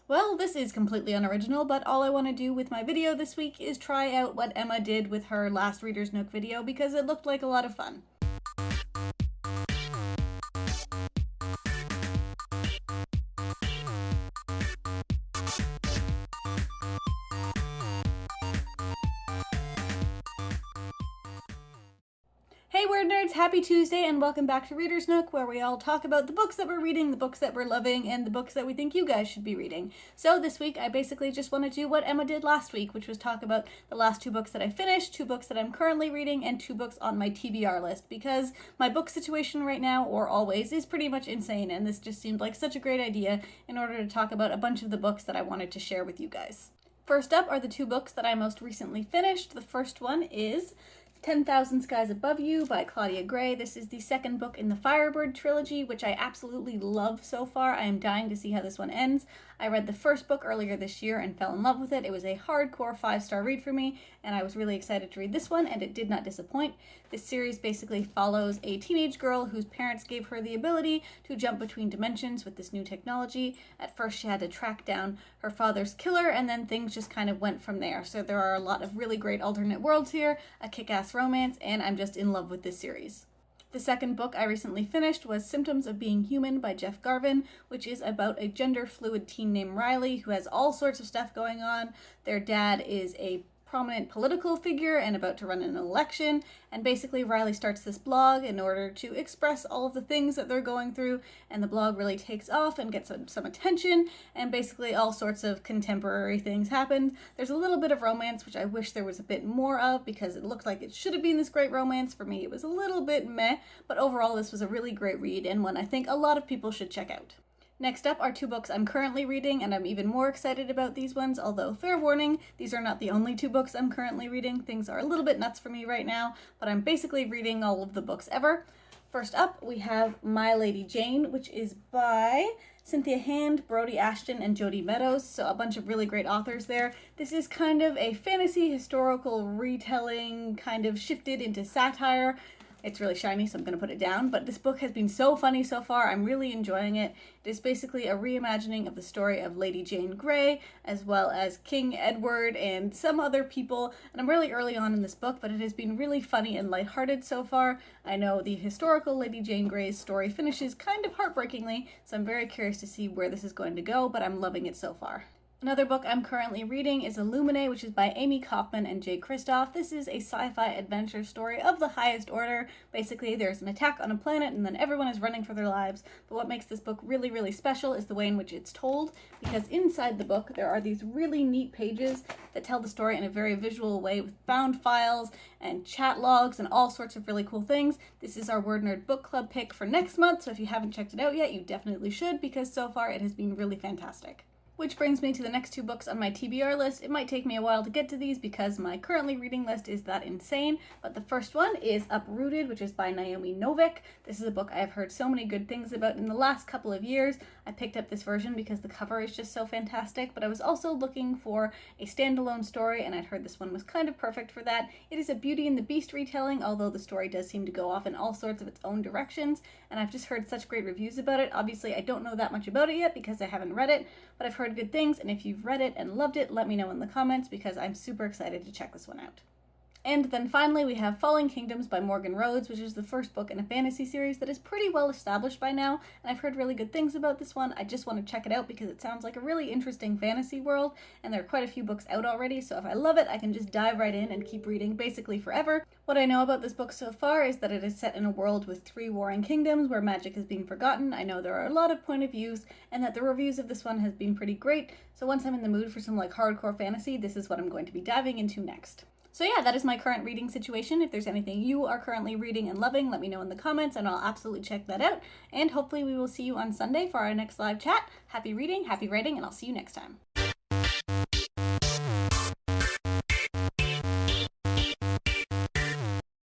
Well, this is completely unoriginal, but all I want to do with my video this week is try out what Emma did with her last Reader's Nook video because it looked like a lot of fun. Hey WordNerds, happy Tuesday and welcome back to Reader's Nook, where we all talk about the books that we're reading, the books that we're loving, and the books that we think you guys should be reading. So this week I basically just want to do what Emma did last week, which was talk about the last 2 books that I finished, 2 books that I'm currently reading, and 2 books on my TBR list, because my book situation right now, or always, is pretty much insane, and this just seemed like such a great idea in order to talk about a bunch of the books that I wanted to share with you guys. First up are the 2 books that I most recently finished. The first one is 10,000 Skies Above You by Claudia Gray. This is the second book in the Firebird trilogy, which I absolutely love so far. I am dying to see how this one ends. I read the first book earlier this year and fell in love with it. It was a hardcore 5-star read for me, and I was really excited to read this one, and it did not disappoint. This series basically follows a teenage girl whose parents gave her the ability to jump between dimensions with this new technology. At first she had to track down her father's killer, and then things just kind of went from there. So there are a lot of really great alternate worlds here, a kick-ass romance, and I'm just in love with this series. The second book I recently finished was Symptoms of Being Human by Jeff Garvin, which is about a gender-fluid teen named Riley who has all sorts of stuff going on. Their dad is a prominent political figure and about to run an election, and basically Riley starts this blog in order to express all of the things that they're going through, and the blog really takes off and gets some attention, and basically all sorts of contemporary things happen. There's a little bit of romance, which I wish there was a bit more of because it looked like it should have been this great romance. For me, it was a little bit meh, but overall this was a really great read and one I think a lot of people should check out. Next up are 2 books I'm currently reading, and I'm even more excited about these ones, although fair warning, these are not the only 2 books I'm currently reading. Things are a little bit nuts for me right now, but I'm basically reading all of the books ever. First up, we have My Lady Jane, which is by Cynthia Hand, Brody Ashton, and Jodi Meadows, so a bunch of really great authors there. This is kind of a fantasy historical retelling, kind of shifted into satire. It's really shiny, so I'm going to put it down, but this book has been so funny so far. I'm really enjoying it. It is basically a reimagining of the story of Lady Jane Grey, as well as King Edward and some other people, and I'm really early on in this book, but it has been really funny and lighthearted so far. I know the historical Lady Jane Grey's story finishes kind of heartbreakingly, so I'm very curious to see where this is going to go, but I'm loving it so far. Another book I'm currently reading is Illuminated, which is by Amy Kaufman and Jay Kristoff. This is a sci-fi adventure story of the highest order. Basically, there's an attack on a planet and then everyone is running for their lives. But what makes this book really, really special is the way in which it's told, because inside the book there are these really neat pages that tell the story in a very visual way with found files and chat logs and all sorts of really cool things. This is our WordNerd book club pick for next month, so if you haven't checked it out yet, you definitely should, because so far it has been really fantastic. Which brings me to the next 2 books on my TBR list. It might take me a while to get to these because my currently reading list is that insane, but the first one is Uprooted, which is by Naomi Novik. This is a book I have heard so many good things about in the last couple of years. I picked up this version because the cover is just so fantastic, but I was also looking for a standalone story, and I'd heard this one was kind of perfect for that. It is a Beauty and the Beast retelling, although the story does seem to go off in all sorts of its own directions, and I've just heard such great reviews about it. Obviously, I don't know that much about it yet because I haven't read it, but I've heard good things, and if you've read it and loved it, let me know in the comments because I'm super excited to check this one out. And then finally we have Falling Kingdoms by Morgan Rhodes, which is the first book in a fantasy series that is pretty well established by now, and I've heard really good things about this one. I just want to check it out because it sounds like a really interesting fantasy world, and there are quite a few books out already, so if I love it, I can just dive right in and keep reading basically forever. What I know about this book so far is that it is set in a world with 3 warring kingdoms where magic is being forgotten. I know there are a lot of point of views, and that the reviews of this one has been pretty great, so once I'm in the mood for some like hardcore fantasy, this is what I'm going to be diving into next. So yeah, that is my current reading situation. If there's anything you are currently reading and loving, let me know in the comments and I'll absolutely check that out. And hopefully we will see you on Sunday for our next live chat. Happy reading, happy writing, and I'll see you next time.